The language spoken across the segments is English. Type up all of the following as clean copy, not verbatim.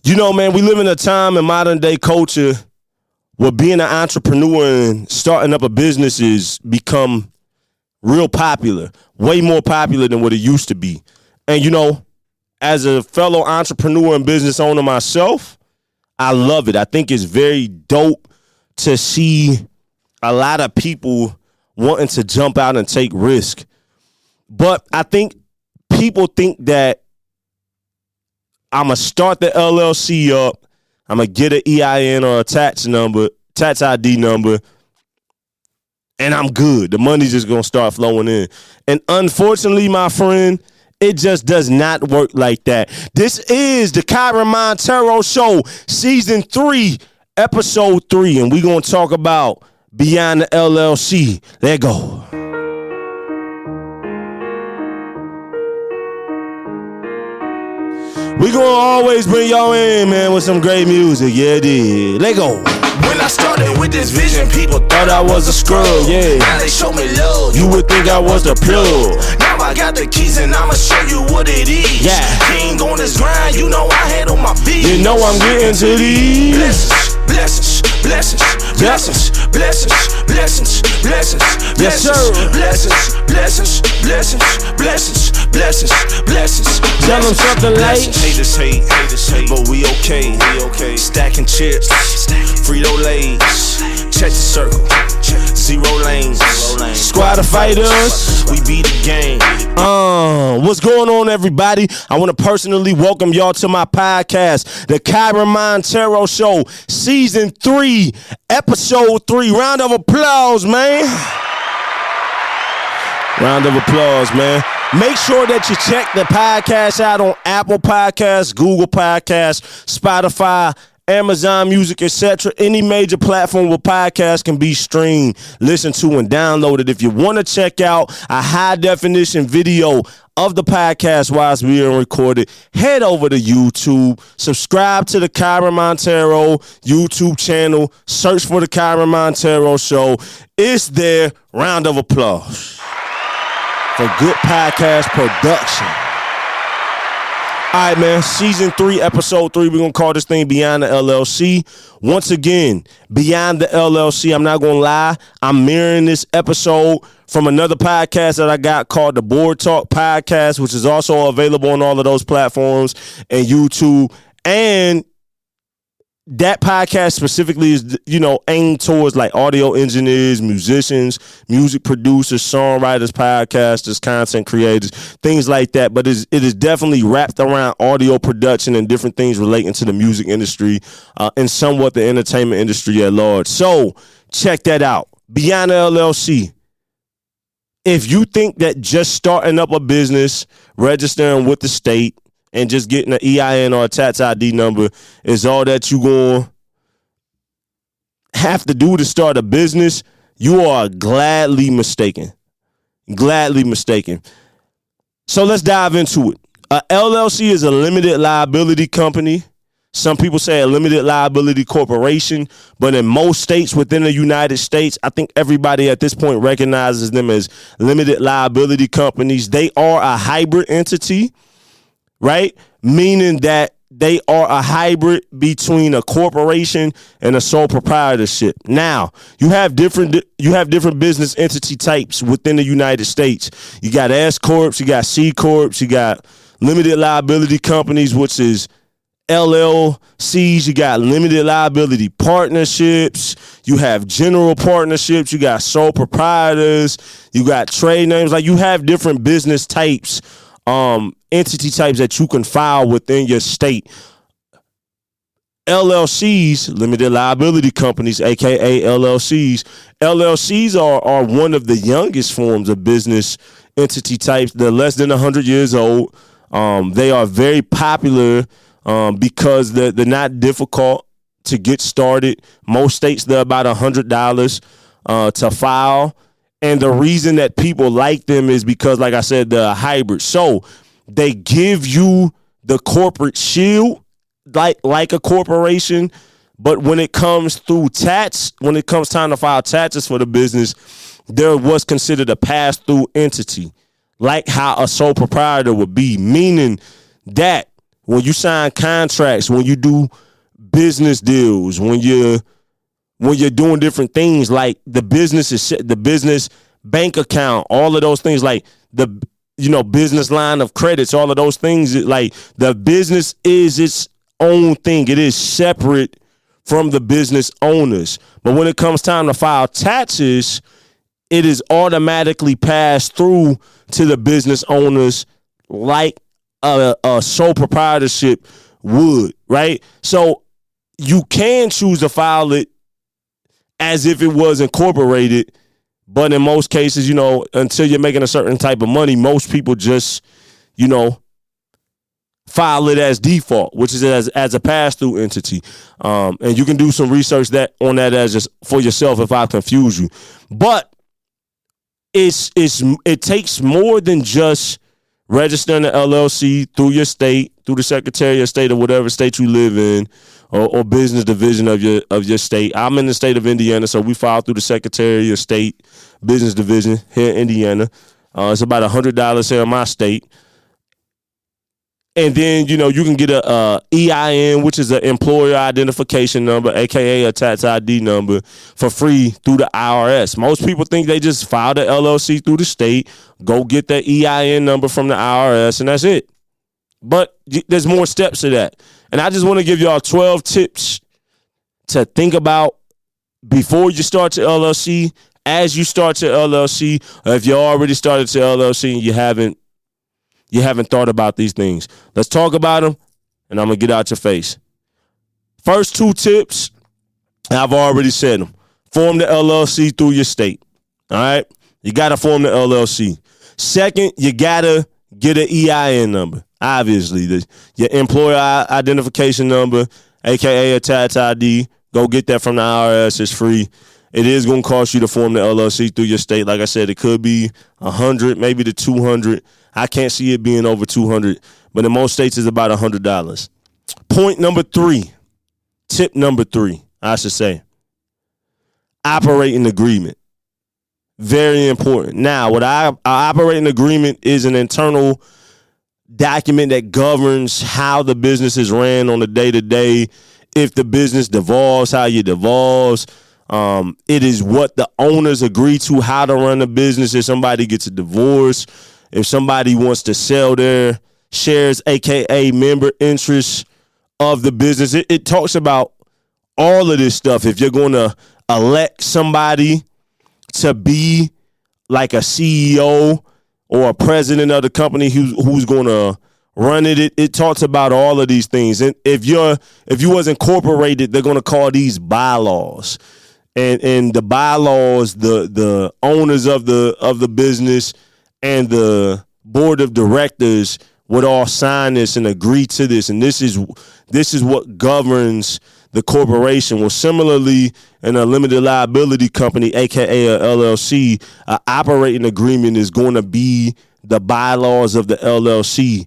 You know, man, we live in a time in modern day culture where being an entrepreneur and starting up a business has become real popular, way more popular than what it used to be. And, you know, as a fellow entrepreneur and business owner myself, I love it. I think it's very dope to see a lot of people wanting to jump out and take risk. But I think people think that I'm going to start the LLC up, I'm going to get an EIN or a tax ID number, and I'm good. The money's just going to start flowing in. And unfortunately, my friend, it just does not work like that. This is the KYREN Monteiro Show, Season 3, Episode 3, and we're going to talk about Beyond the LLC. Let go. We gonna always bring y'all in, man, with some great music. Yeah, it is. Let go. When I started with this vision, people thought I was a scrub. Yeah. Now they show me love. You would think I was the plug. Now I got the keys and I'ma show you what it is. Yeah. King on this grind, you know I handle my beats. You know I'm getting to these blessings, blessings, blessings, blessings, blessings, blessings, blessings, yes, sir. blessings, blessings, blessings, blessings, blessings, blessings. Tell them something like haters hate, but we okay. Stacking chips, Frito Lays, check the circle, 0 lanes, squad of fighters. We beat the game. What's going on, everybody? I want to personally welcome y'all to my podcast, the KYREN Monteiro Show, Season 3, Episode 3. Round of applause, man. Round of applause, man. Make sure that you check the podcast out on Apple Podcasts, Google Podcasts, Spotify, Amazon Music, etc. Any major platform where podcasts can be streamed, listened to, and downloaded. If you want to check out a high-definition video of the podcast whilst being recorded, head over to YouTube. Subscribe to the KYREN Monteiro YouTube channel. Search for the KYREN Monteiro Show. It's there. Round of applause for good podcast production. All right, man, Season 3, Episode 3, we're going to call this thing Beyond the LLC. Once again, Beyond the LLC, I'm not going to lie, I'm mirroring this episode from another podcast that I got called the Board Talk Podcast, which is also available on all of those platforms and YouTube. And that podcast specifically is, you know, aimed towards like audio engineers, musicians, music producers, songwriters, podcasters, content creators, things like that. But it is definitely wrapped around audio production and different things relating to the music industry and somewhat the entertainment industry at large. So check that out. Beyond the LLC. If you think that just starting up a business, registering with the state, and just getting an EIN or a tax ID number is all that you're going to have to do to start a business, you are gladly mistaken. Gladly mistaken. So let's dive into it. A LLC is a limited liability company. Some people say a limited liability corporation, but in most states within the United States, I think everybody at this point recognizes them as limited liability companies. They are a hybrid entity, right? Meaning that they are a hybrid between a corporation and a sole proprietorship. Now, you have different business entity types within the United States. You got S corps, you got C corps, you got limited liability companies, which is LLCs, you got limited liability partnerships, you have general partnerships, you got sole proprietors, you got trade names. Like, you have different business types, entity types that you can file within your state. LLCs, limited liability companies, aka LLCs. LLCs are one of the youngest forms of business entity types. They're less than 100 years old. They are very popular because they're not difficult to get started. Most states, they're about $100 to file. And the reason that people like them is because, like I said, they're a hybrid. So they give you the corporate shield like a corporation. But when it comes through tax, when it comes time to file taxes for the business, they're what's considered a pass-through entity, like how a sole proprietor would be, meaning that when you sign contracts, when you do business deals, when you're doing different things like the business bank account, all of those things, like the business line of credits, all of those things, like the business is its own thing. It is separate from the business owners. But when it comes time to file taxes, it is automatically passed through to the business owners like a sole proprietorship would, right? So you can choose to file it as if it was incorporated, but in most cases, until you're making a certain type of money, most people just, file it as default, which is as a pass-through entity. And you can do some research on that as just for yourself if I confuse you. But it takes more than just registering the LLC through your state, through the Secretary of State or whatever state you live in, or business division of your state. I'm in the state of Indiana, so we file through the Secretary of State business division here in Indiana. It's about $100 here in my state. And then, you can get a EIN, which is an employer identification number, a.k.a. a tax ID number, for free through the IRS. Most people think they just file the LLC through the state, go get the EIN number from the IRS, and that's it. But there's more steps to that. And I just want to give y'all 12 tips to think about before you start your LLC, as you start your LLC, or if you already started your LLC and you haven't thought about these things. Let's talk about them, and I'm going to get out your face. First 2 tips, I've already said them. Form the LLC through your state. All right? You got to form the LLC. Second, you got to get an EIN number. Obviously, your employer identification number, a.k.a. a tax ID. Go get that from the IRS. It's free. It is going to cost you to form the LLC through your state. Like I said, it could be $100, maybe to $200. I can't see it being over $200, but in most states it's about $100. Point number 3, tip number 3, I should say, operating agreement. Very important. Now, what our operating agreement is an internal document that governs how the business is ran on a day-to-day. If the business devolves, how you devolves. It is what the owners agree to, how to run the business. If somebody gets a divorce, if somebody wants to sell their shares, a.k.a. member interests of the business, it talks about all of this stuff. If you're going to elect somebody to be like a CEO or a president of the company who's going to run it, it talks about all of these things. And if you was incorporated, they're going to call these bylaws. And the bylaws, the owners of the business and the board of directors would all sign this and agree to this. And this is what governs the corporation. Well, similarly, in a limited liability company, a.k.a. a LLC, an operating agreement is going to be the bylaws of the LLC,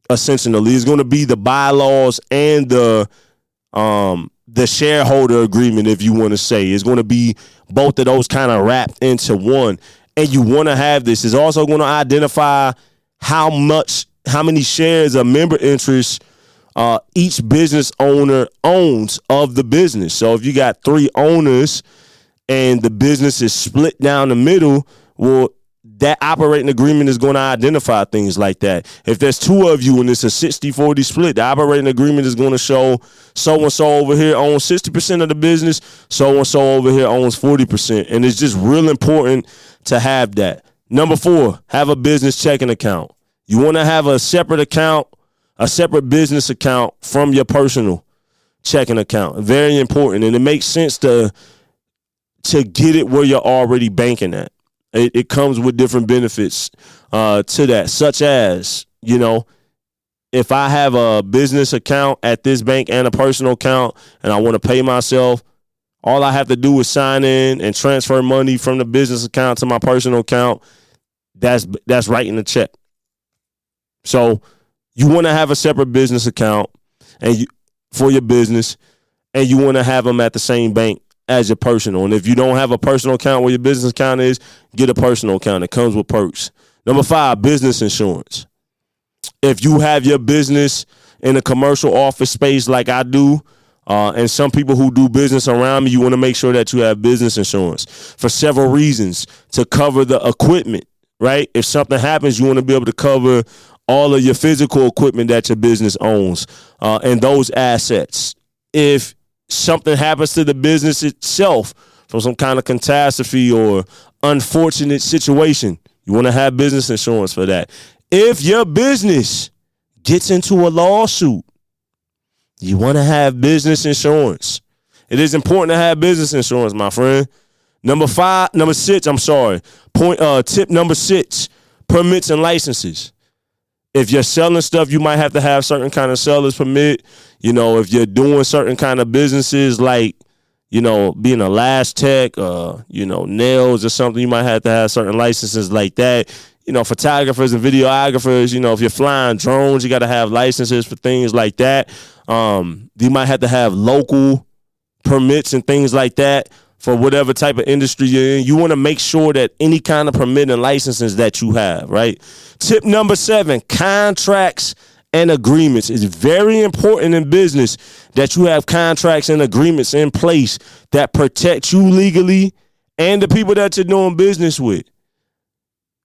essentially. It's going to be the bylaws and the shareholder agreement, if you want to say. It's going to be both of those kind of wrapped into one. And you want to have this. It's also going to identify how many shares of member interest each business owner owns of the business. So if you got 3 owners and the business is split down the middle, well, that operating agreement is going to identify things like that. If there's 2 of you and it's a 60-40 split, the operating agreement is going to show so-and-so over here owns 60% of the business, so-and-so over here owns 40%. And it's just real important to have that. Number 4, have a business checking account. You want to have a separate account, a separate business account from your personal checking account. Very important. And it makes sense to get it where you're already banking at. It comes with different benefits to that, such as, if I have a business account at this bank and a personal account and I want to pay myself, all I have to do is sign in and transfer money from the business account to my personal account. That's writing the check. So you want to have a separate business account for your business, and you want to have them at the same bank as your personal. And if you don't have a personal account where your business account is, get a personal account. It comes with perks. Number 5, business insurance. If you have your business in a commercial office space like I do, and some people who do business around me, you want to make sure that you have business insurance for several reasons. To cover the equipment, right? If something happens, you want to be able to cover all of your physical equipment that your business owns, and those assets. If something happens to the business itself from some kind of catastrophe or unfortunate situation, you want to have business insurance for that. If your business gets into a lawsuit, you want to have business insurance. It is important to have business insurance, my friend. Tip number 6, permits and licenses. If you're selling stuff, you might have to have certain kind of seller's permit. You know, if you're doing certain kind of businesses like, you know, being a lash tech, you know, nails or something, you might have to have certain licenses like that. You know, photographers and videographers, you know, if you're flying drones, you got to have licenses for things like that. You might have to have local permits and things like that for whatever type of industry you're in. You want to make sure that any kind of permit and licenses that you have, right? Tip number 7, contracts and agreements. It's very important in business that you have contracts and agreements in place that protect you legally and the people that you're doing business with.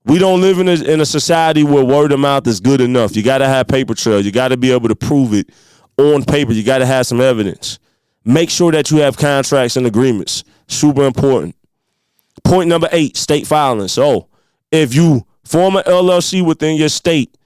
We don't live in a society where word of mouth is good enough. You got to have paper trail. You got to be able to prove it on paper. You got to have some evidence. Make sure that you have contracts and agreements. Super important. Point number 8, state filings. So if you form an LLC within your state,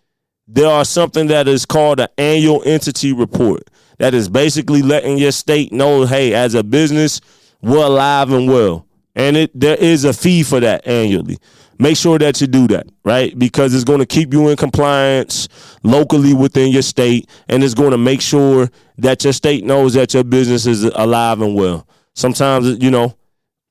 there are something that is called an annual entity report. That is basically letting your state know, hey, as a business, we're alive and well. And there is a fee for that annually. Make sure that you do that, right? Because it's going to keep you in compliance locally within your state, and it's going to make sure that your state knows that your business is alive and well. Sometimes, you know,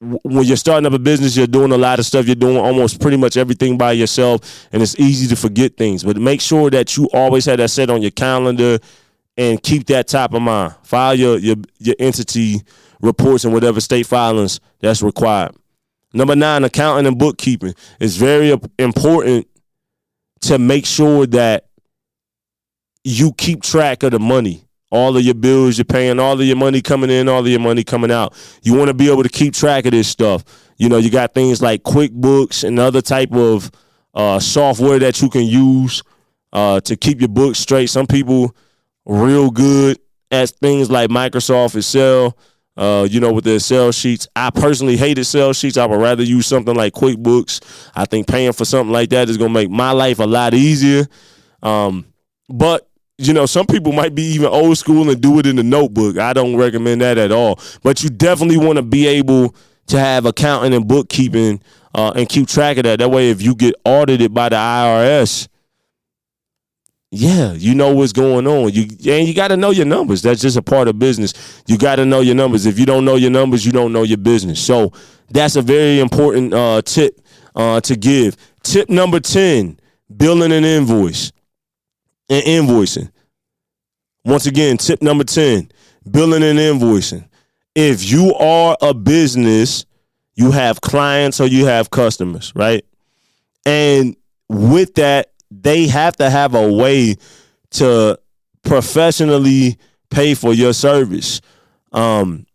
when you're starting up a business, you're doing a lot of stuff. You're doing almost pretty much everything by yourself, and it's easy to forget things. But make sure that you always have that set on your calendar and keep that top of mind. File your entity reports and whatever state filings that's required. Number 9, accounting and bookkeeping. It's very important to make sure that you keep track of the money. All of your bills you're paying, all of your money coming in, all of your money coming out. You want to be able to keep track of this stuff. You know, you got things like QuickBooks and other type of software that you can use to keep your books straight. Some people real good at things like Microsoft Excel. You know, with the Excel sheets. I personally hate Excel sheets. I would rather use something like QuickBooks. I think paying for something like that is going to make my life a lot easier. But, you know, some people might be even old school and do it in the notebook. I don't recommend that at all. But you definitely want to be able to have accounting and bookkeeping and keep track of that. That way, if you get audited by the IRS, yeah, you know what's going on. You got to know your numbers. That's just a part of business. You got to know your numbers. If you don't know your numbers, you don't know your business. So that's a very important tip to give. Tip number 10, billing and invoicing. Once again, tip number 10, billing and invoicing. If you are a business, you have clients or you have customers, right? And with that, they have to have a way to professionally pay for your service. In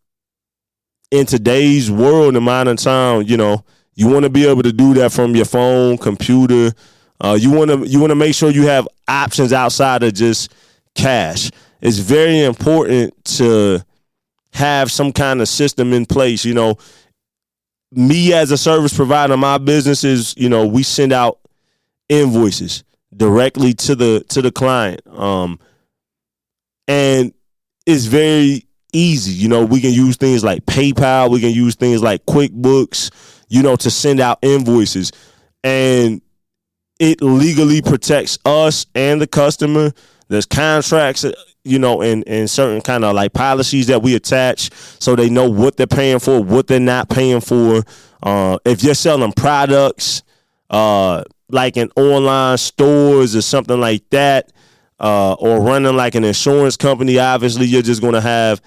today's world, in modern time, you know, you want to be able to do that from your phone, computer. You want to make sure you have options outside of just cash. It's very important to have some kind of system in place. You know, me as a service provider, my business is, you know, we send out invoices directly to the client, and it's very easy. You know, we can use things like PayPal, we can use things like QuickBooks, you know, to send out invoices, and it legally protects us and the customer. There's contracts, you know, and certain kind of like policies that we attach so they know what they're paying for, what they're not paying for. If you're selling products, like in online stores or something like that, or running like an insurance company, obviously you're just going to have,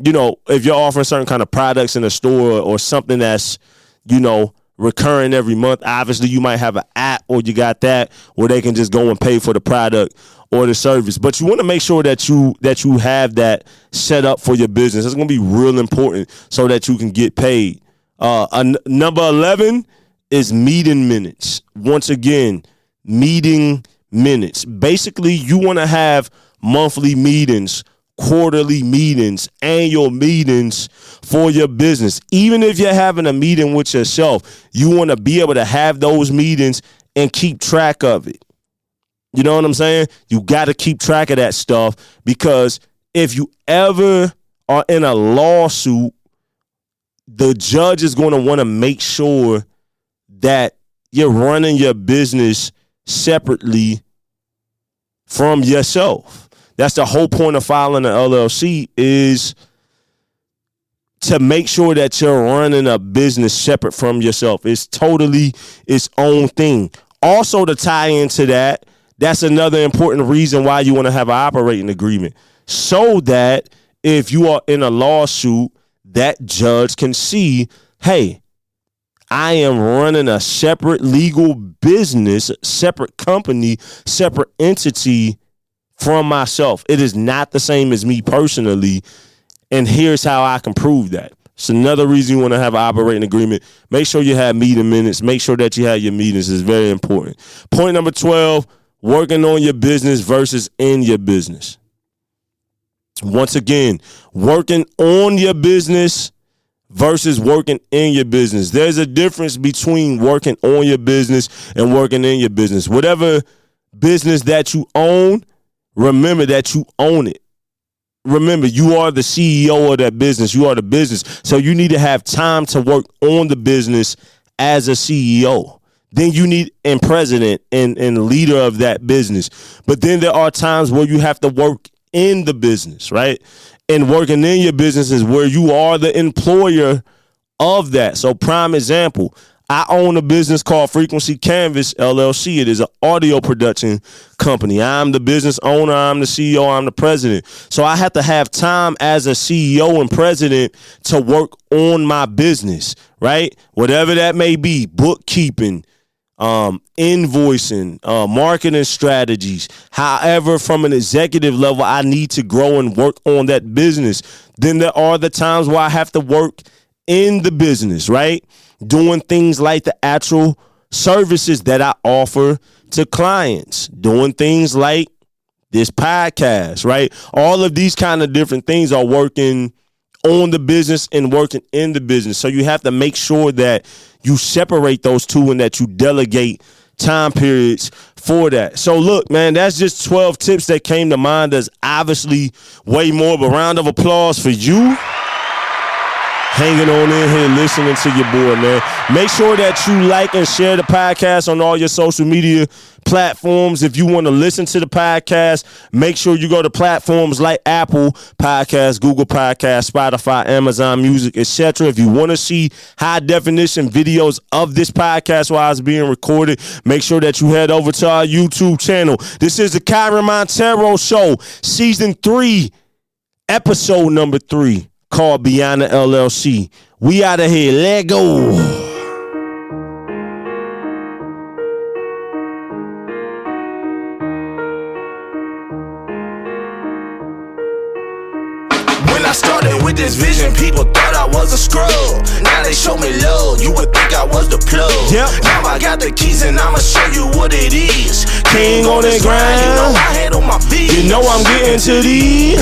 you know, if you're offering certain kind of products in a store or something that's, you know, recurring every month. Obviously, you might have an app or you got that where they can just go and pay for the product or the service. But you want to make sure that you have that set up for your business. It's going to be real important so that you can get paid. Number 11 is meeting minutes. Once again, meeting minutes. Basically, you want to have monthly meetings, quarterly meetings, annual meetings for your business. Even if you're having a meeting with yourself, you want to be able to have those meetings and keep track of it. You know what I'm saying? You got to keep track of that stuff, because if you ever are in a lawsuit, the judge is going to want to make sure that you're running your business separately from yourself. That's the whole point of filing an LLC, is to make sure that you're running a business separate from yourself. It's totally its own thing. Also, to tie into that, that's another important reason why you want to have an operating agreement, so that if you are in a lawsuit, that judge can see, hey, I am running a separate legal business, separate company, separate entity from myself. It is not the same as me personally, and here's how I can prove that. It's another reason you want to have an operating agreement. Make sure you have meeting minutes. Make sure that you have your meetings. It's very important. Point number 12, working on your business versus in your business. Once again, working on your business versus working in your business. There's a difference between working on your business and working in your business. Whatever business that you own, remember that you own it. Remember, you are the CEO of that business. You are the business. So you need to have time to work on the business as a CEO. Then you need and president and leader of that business. But then there are times where you have to work in the business, right? And working in your business is where you are the employer of that. So prime example, I own a business called Frequency Canvas LLC. It is an audio production company. I'm the business owner. I'm the CEO. I'm the president. So I have to have time as a CEO and president to work on my business, right? Whatever that may be, bookkeeping, invoicing, marketing strategies. However, from an executive level, I need to grow and work on that business. Then there are the times where I have to work in the business, right? Doing things like the actual services that I offer to clients, doing things like this podcast, right? All of these kind of different things are working on the business and working in the business. So you have to make sure that you separate those two and that you delegate time periods for that. So look, man, that's just 12 tips that came to mind. There's obviously way more, but round of applause for you hanging on in here, listening to your boy, man. Make sure that you like and share the podcast on all your social media platforms. If you want to listen to the podcast, make sure you go to platforms like Apple Podcasts, Google Podcasts, Spotify, Amazon Music, etc. If you want to see high definition videos of this podcast while it's being recorded, make sure that you head over to our YouTube channel. This is the KYREN Monteiro Show, Season 3, Episode number 3. Called Beyond the LLC. We out of here. Let go. When I started with this vision, people thought I was a scrub. Now they show me love, you would think I was the plug. Yep. Now I got the keys and I'ma show you what it is. King on the grind. You know I handle my business. You know I'm getting to these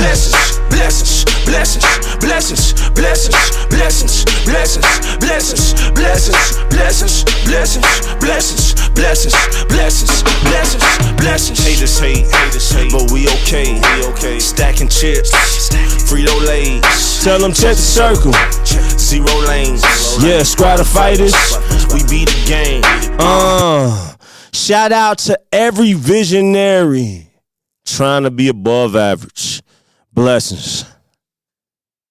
blessings, blessings, blessings, blessings, blessings, blessings, blessings, blessings, blessings, blessings, blessings, blessings, blessings, blessings, blessings, blessings. Haters hate, but we okay. Stacking chips, Frito Lays. Tell them check the circle. Zero lanes. Yeah, squad of fighters. We beat the game. Shout out to every visionary trying to be above average. Blessings.